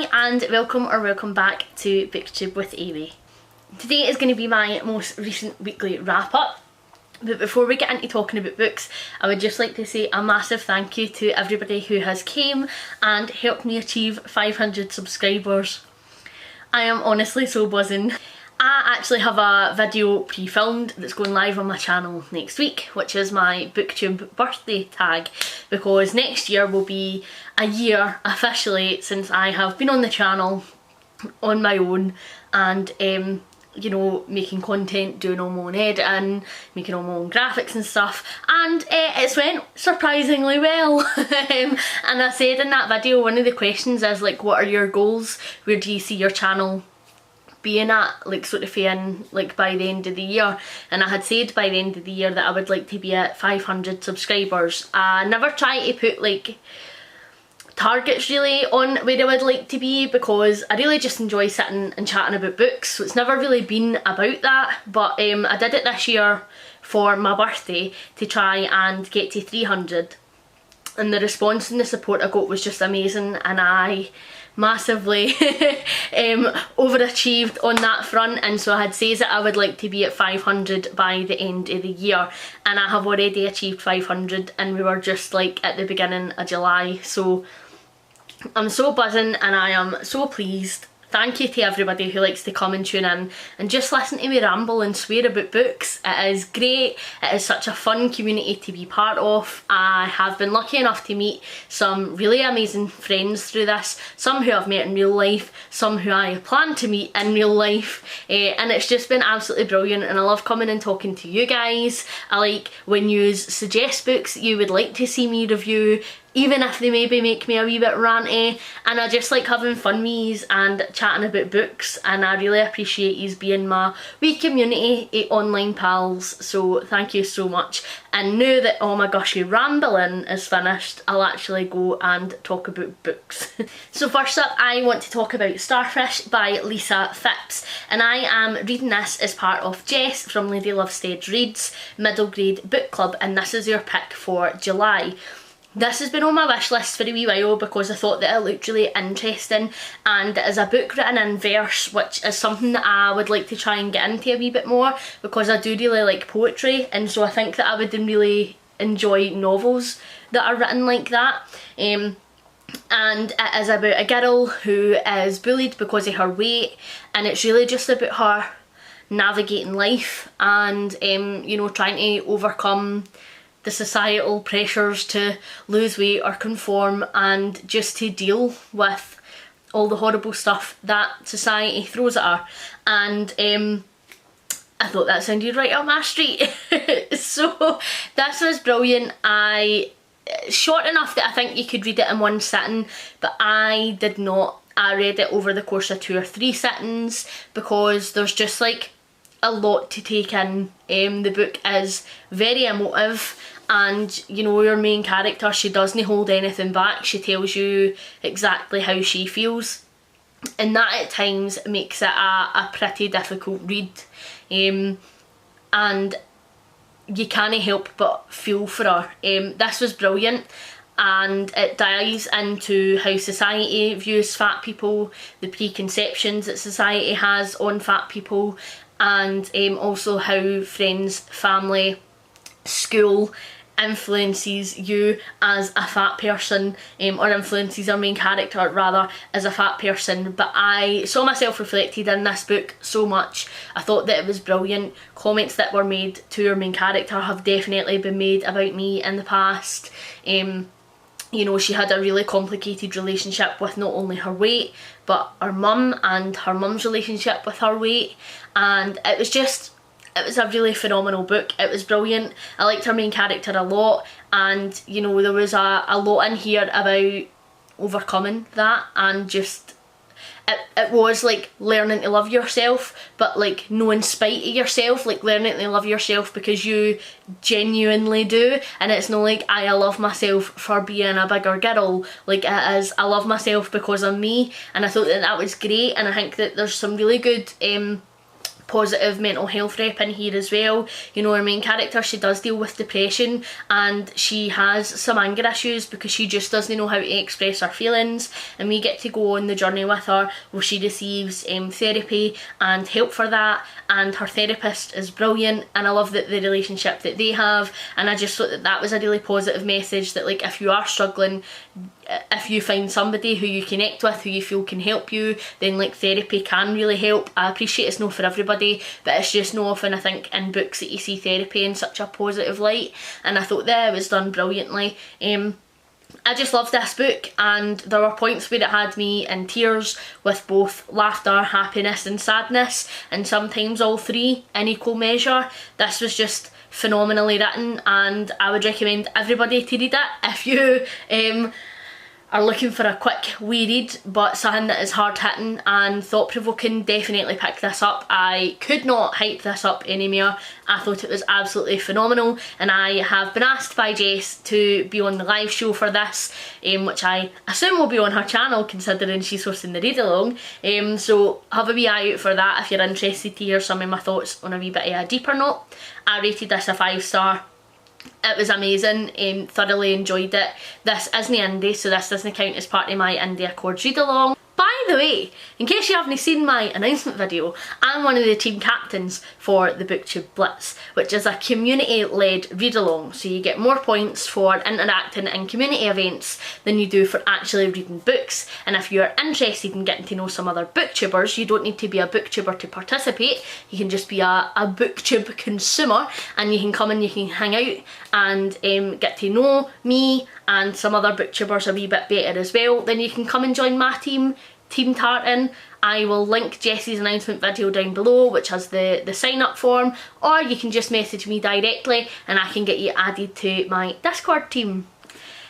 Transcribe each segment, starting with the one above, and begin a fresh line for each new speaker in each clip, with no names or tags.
Hi and welcome back to BookTube with Amy. Today is going to be my most recent weekly wrap up, but before we get into talking about books, I would just like to say a massive thank you to everybody who has came and helped me achieve 500 subscribers. I am honestly so buzzing. I actually have a video pre-filmed that's going live on my channel next week, which is my BookTube birthday tag, because next year will be a year officially since I have been on the channel on my own and you know, making content, doing all my own editing, making all my own graphics and stuff, and it's went surprisingly well. And I said in that video, one of the questions is like, what are your goals? Where do you see your channel being at, like sort of in like by the end of the year? And I had said by the end of the year that I would like to be at 500 subscribers. I never try to put like targets really on where I would like to be, because I really just enjoy sitting and chatting about books, so it's never really been about that. But I did it this year for my birthday to try and get to 300, and the response and the support I got was just amazing, and I massively overachieved on that front. And so I had said that I would like to be at 500 by the end of the year, and I have already achieved 500, and we were just like at the beginning of July, so I'm so buzzing and I am so pleased. Thank you to everybody who likes to come and tune in and just listen to me ramble and swear about books. It is great. It is such a fun community to be part of. I have been lucky enough to meet some really amazing friends through this, some who I've met in real life, some who I plan to meet in real life, and it's just been absolutely brilliant, and I love coming and talking to you guys. I like when you suggest books you would like to see me review, even if they maybe make me a wee bit ranty, and I just like having fun with yous and chatting about books, and I really appreciate yous being my wee community of online pals, so thank you so much. And now that all my gushy rambling is finished, I'll actually go and talk about books. So first up, I want to talk about Starfish by Lisa Phipps, and I am reading this as part of Jess from Lady Lovestead Reads Middle Grade Book Club, and this is your pick for July. This has been on my wish list for a wee while because I thought that it looked really interesting, and it is a book written in verse, which is something that I would like to try and get into a wee bit more, because I do really like poetry, and so I think that I would really enjoy novels that are written like that. And it is about a girl who is bullied because of her weight, and it's really just about her navigating life and you know, trying to overcome the societal pressures to lose weight or conform, and just to deal with all the horrible stuff that society throws at her. And I thought that sounded right up my street. So this was brilliant. Short enough that I think you could read it in one sitting, but I did not. I read it over the course of 2 or 3 sittings, because there's just like a lot to take in. The book is very emotive, and you know, your main character, she doesn't hold anything back. She tells you exactly how she feels, and that at times makes it a pretty difficult read, and you can't help but feel for her. This was brilliant, and it dives into how society views fat people, the preconceptions that society has on fat people, and also how friends, family, school influences you as a fat person, or influences our main character rather as a fat person. But I saw myself reflected in this book so much. I thought that it was brilliant. Comments that were made to our main character have definitely been made about me in the past. You know, she had a really complicated relationship with not only her weight, but her mum and her mum's relationship with her weight, and it was a really phenomenal book. It was brilliant. I liked her main character a lot, and you know, there was a lot in here about overcoming that, and just it was like learning to love yourself, but like no in spite of yourself, like learning to love yourself because you genuinely do, and it's not like I love myself for being a bigger girl. Like it is, I love myself because I'm me, and I thought that that was great. And I think that there's some really good positive mental health rep in here as well. You know, our main character, she does deal with depression and she has some anger issues because she just doesn't know how to express her feelings, and we get to go on the journey with her where she receives therapy and help for that, and her therapist is brilliant, and I love that the relationship that they have. And I just thought that that was a really positive message, that like if you are struggling, if you find somebody who you connect with, who you feel can help you, then like therapy can really help. I appreciate it's not for everybody, but it's just not often I think in books that you see therapy in such a positive light, and I thought that it was done brilliantly. I just loved this book, and there were points where it had me in tears with both laughter, happiness and sadness, and sometimes all three in equal measure. This was just phenomenally written, and I would recommend everybody to read it if you are looking for a quick wee read but something that is hard hitting and thought provoking. Definitely pick this up. I could not hype this up anymore. I thought it was absolutely phenomenal, and I have been asked by Jess to be on the live show for this, which I assume will be on her channel considering she's hosting the read along, so have a wee eye out for that if you're interested to hear some of my thoughts on a wee bit of a deeper note. I rated this a 5-star. It was amazing, thoroughly enjoyed it. This isn't indie, so this doesn't count as part of my Indie Accords read along. By the way, in case you haven't seen my announcement video, I'm one of the team captains for the BookTube Blitz, which is a community-led read-along, so you get more points for interacting in community events than you do for actually reading books. And if you're interested in getting to know some other booktubers, you don't need to be a booktuber to participate. You can just be a booktube consumer, and you can come and you can hang out and get to know me and some other booktubers a wee bit better as well. Then you can come and join my team, Team Tartan. I will link Jessie's announcement video down below, which has the sign up form, or you can just message me directly and I can get you added to my Discord team.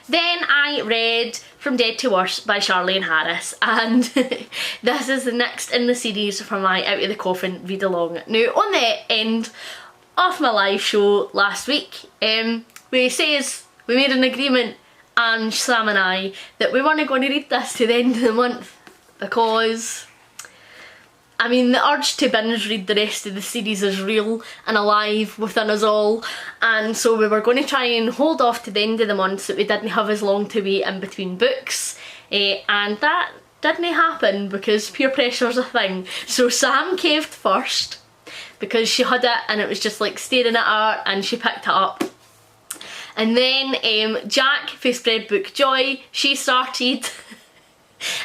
Then I read From Dead to Worse by Charlene Harris, and this is the next in the series for my Out of the Coffin read along. Now, on the end of my live show last week, we made an agreement, and Sam and I, that we weren't going to read this to the end of the month because, I mean, the urge to binge read the rest of the series is real and alive within us all, and so we were going to try and hold off to the end of the month so that we didn't have as long to wait in between books, and that didn't happen because peer pressure's a thing. So Sam caved first because she had it and it was just like staring at her, and she picked it up. And then Jack, who spread book joy, she started.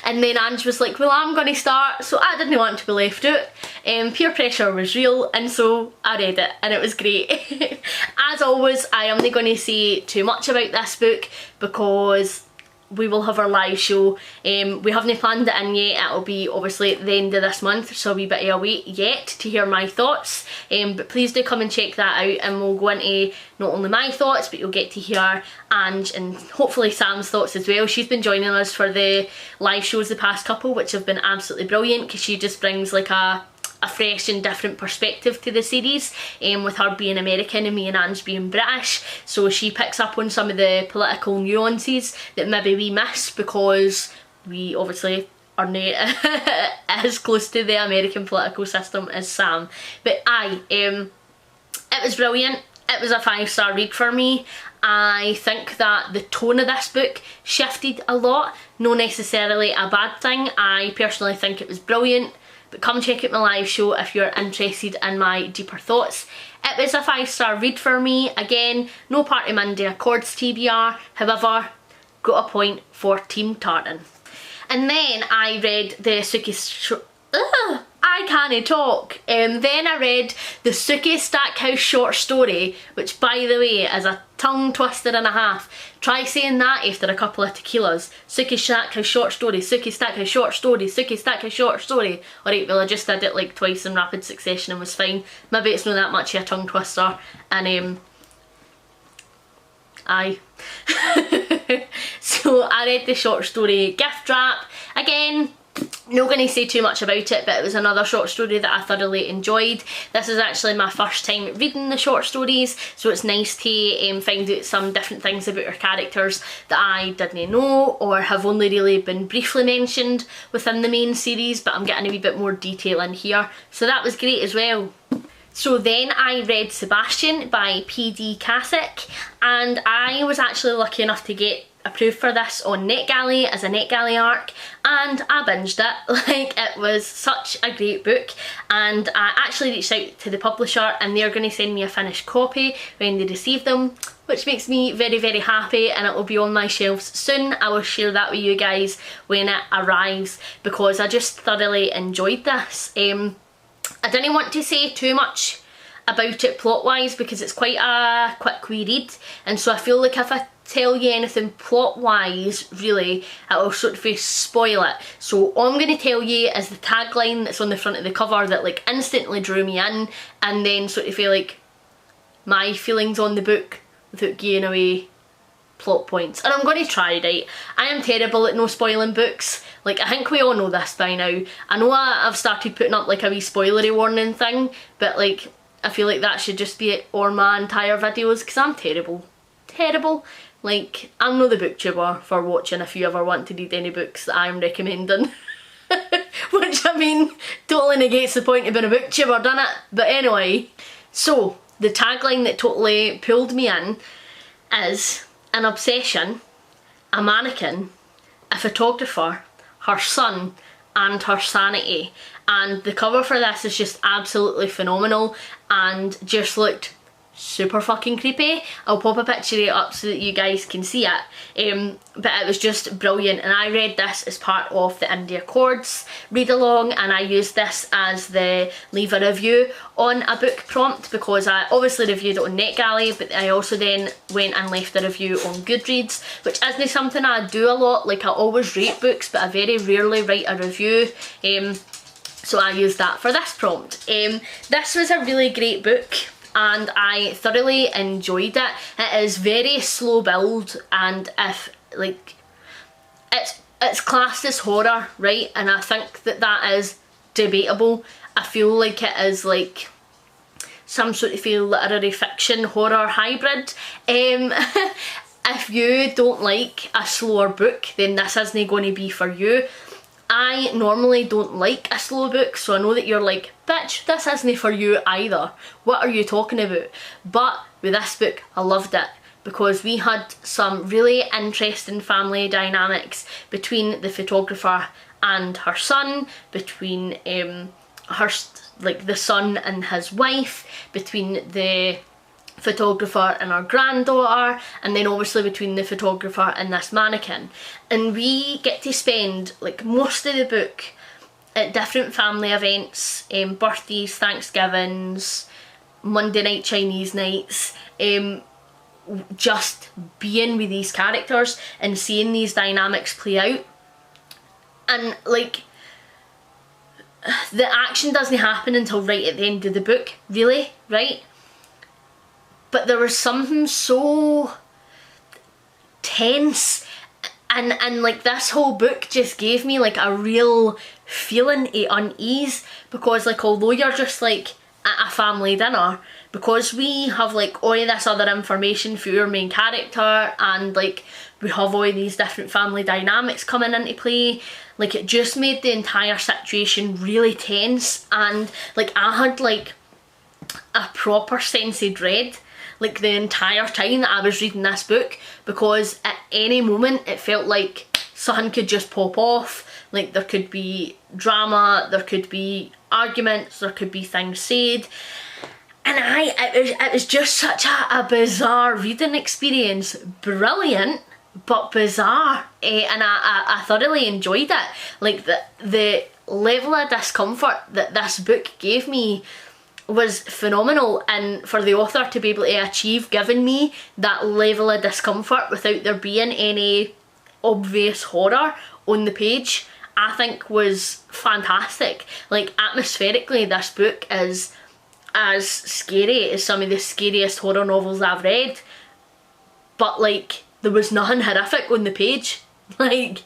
And then Ange was like, well, I'm going to start, so I didn't want to be left out. Peer pressure was real, and so I read it, and it was great. As always, I am not going to say too much about this book because we will have our live show. We haven't planned it in yet. It'll be obviously at the end of this month, so a wee bit of a wait yet to hear my thoughts. But please do come and check that out, and we'll go into not only my thoughts, but you'll get to hear Ange and hopefully Sam's thoughts as well. She's been joining us for the live shows the past couple, which have been absolutely brilliant because she just brings like a fresh and different perspective to the series, with her being American and me and Ange being British, so she picks up on some of the political nuances that maybe we miss because we obviously are not as close to the American political system as Sam. But it was brilliant. It was a 5-star read for me. I think that the tone of this book shifted a lot, not necessarily a bad thing. I personally think it was brilliant. But come check out my live show if you're interested in my deeper thoughts. It was a 5-star read for me. Again, no part of Indie Accords TBR, however, got a point for Team Tartan. And then I read the I can't talk. Then I read the Suki Stackhouse short story, which by the way is a tongue twister and a half. Try saying that after a couple of tequilas. Suki Stackhouse short story, Suki Stackhouse short story, Suki Stackhouse short story. Alright, well I just did it like twice in rapid succession and was fine. Maybe it's not that much of a tongue twister. And aye. So I read the short story Gift Wrap. Again, Not going to say too much about it, but it was another short story that I thoroughly enjoyed. This is actually my first time reading the short stories, so it's nice to find out some different things about our characters that I didn't know or have only really been briefly mentioned within the main series, but I'm getting a wee bit more detail in here, so that was great as well. So then I read Sebastian by P.D. Casick, and I was actually lucky enough to get approved for this on NetGalley as a NetGalley arc, and I binged it. Like, it was such a great book, and I actually reached out to the publisher and they're going to send me a finished copy when they receive them, which makes me very, very happy, and it will be on my shelves soon. I will share that with you guys when it arrives, because I just thoroughly enjoyed this. I didn't want to say too much about it plot wise because it's quite a quick wee read, and so I feel like if I tell you anything plot wise, really, it'll sort of spoil it. So all I'm going to tell you is the tagline that's on the front of the cover that like instantly drew me in, and then sort of feel like my feelings on the book without giving away plot points. And I'm going to try, right? I am terrible at no spoiling books. Like, I think we all know this by now. I know I've started putting up like a wee spoilery warning thing, but like I feel like that should just be it on my entire videos, because I'm terrible. Terrible. Like, I'm not the booktuber for watching if you ever want to read any books that I'm recommending. Which, I mean, totally negates the point of being a booktuber, doesn't it? But anyway, so the tagline that totally pulled me in is an obsession, a mannequin, a photographer, her son, and her sanity. And the cover for this is just absolutely phenomenal and just looked super fucking creepy. I'll pop a picture of it up so that you guys can see it, but it was just brilliant, and I read this as part of the Indie Accords read along, and I used this as the leave a review on a book prompt, because I obviously reviewed it on NetGalley, but I also then went and left a review on Goodreads, which isn't something I do a lot. Like, I always rate books, but I very rarely write a review, so I used that for this prompt. This was a really great book, and I thoroughly enjoyed it. It is very slow build, and if like it's classed as horror, right? And I think that that is debatable. I feel like it is like some sort of literary fiction horror hybrid. If you don't like a slower book, then this isn't going to be for you. I normally don't like a slow book, so I know that you're like, bitch, this isn't for you either. What are you talking about? But with this book, I loved it, because we had some really interesting family dynamics between the photographer and her son, between the son and his wife, between the photographer and our granddaughter, and then obviously between the photographer and this mannequin. And we get to spend like most of the book at different family events, birthdays, Thanksgivings, Monday night Chinese nights, just being with these characters and seeing these dynamics play out. And like, the action doesn't happen until right at the end of the book, really, right? But there was something so tense, and like this whole book just gave me like a real feeling of unease, because like although you're just like at a family dinner, because we have like all this other information for your main character, and like we have all these different family dynamics coming into play, like it just made the entire situation really tense. And like I had like a proper sense of dread like the entire time that I was reading this book, because at any moment it felt like something could just pop off. Like there could be drama, there could be arguments, there could be things said, and it was just such a bizarre reading experience. Brilliant, but bizarre, and I thoroughly enjoyed it. Like the level of discomfort that this book gave me was phenomenal, and for the author to be able to achieve giving me that level of discomfort without there being any obvious horror on the page, I think was fantastic. Like atmospherically, this book is as scary as some of the scariest horror novels I've read, but like there was nothing horrific on the page. Like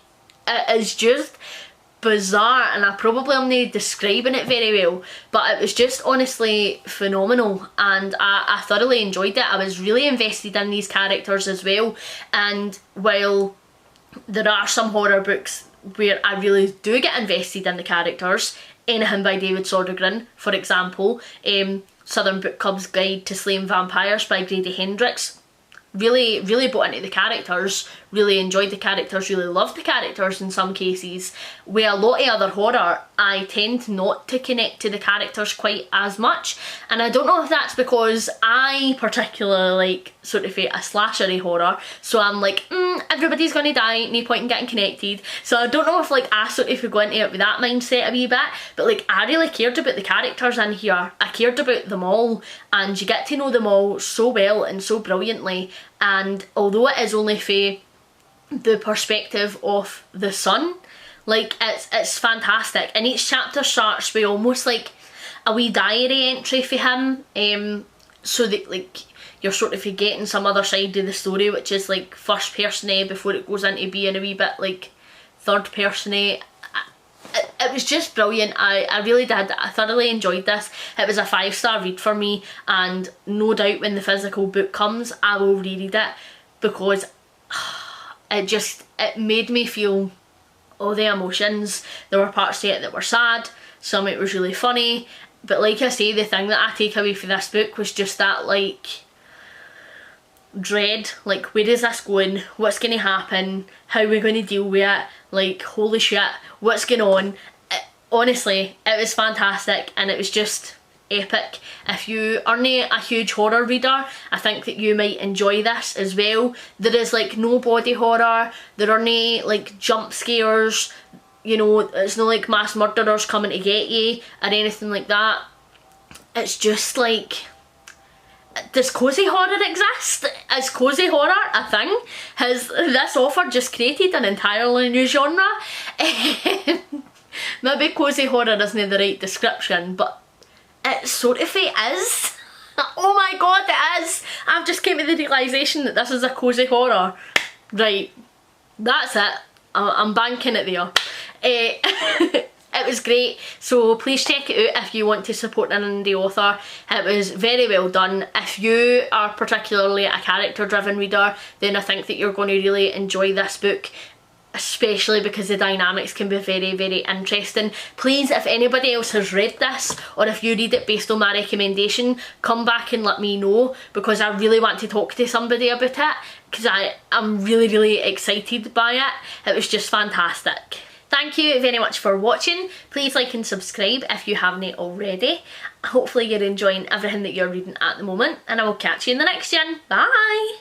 it is just bizarre, and I probably am not describing it very well, but it was just honestly phenomenal, and I thoroughly enjoyed it. I was really invested in these characters as well, and while there are some horror books where I really do get invested in the characters, anything by David Sodergren, for example, Southern Book Club's Guide to Slaying Vampires by Grady Hendrix, really bought into the characters, really enjoyed the characters, really loved the characters in some cases. With a lot of other horror, I tend not to connect to the characters quite as much, and I don't know if that's because I particularly like sort of a slashery horror, so I'm like, everybody's gonna die, no point in getting connected. So I don't know if like I sort of go into it with that mindset a wee bit, but like I really cared about the characters in here. I cared about them all, and you get to know them all so well and so brilliantly, and although it is only for the perspective of the son, like it's fantastic, and each chapter starts with almost like a wee diary entry for him, so that like you're sort of getting some other side of the story, which is like first person before it goes into being a wee bit like third person. It was just brilliant. I really did. I thoroughly enjoyed this. It was a 5-star read for me, and no doubt when the physical book comes I will reread it, because it made me feel all the emotions. There were parts of it that were sad, some of it was really funny, but like I say, the thing that I take away from this book was just that like dread, like where is this going, what's going to happen, how are we going to deal with it, like holy shit, what's going on. Honestly, it was fantastic, and it was just epic. If you aren't a huge horror reader, I think that you might enjoy this as well. There is like no body horror, there are no like jump scares, you know, it's no like mass murderers coming to get you or anything like that. It's just like, does cozy horror exist? Is cozy horror a thing? Has this author just created an entirely new genre? Maybe cozy horror isn't the right description, but it sort of is. Oh my god, it is! I've just came to the realisation that this is a cozy horror. Right, that's it. I'm banking it there. It was great, so please check it out if you want to support an indie author. It was very well done. If you are particularly a character driven reader, then I think that you're going to really enjoy this book, especially because the dynamics can be very interesting. Please, if anybody else has read this, or if you read it based on my recommendation, come back and let me know, because I really want to talk to somebody about it, because I'm really excited by it. It was just fantastic. Thank you very much for watching. Please like and subscribe if you haven't already. Hopefully you're enjoying everything that you're reading at the moment, and I will catch you in the next one. Bye!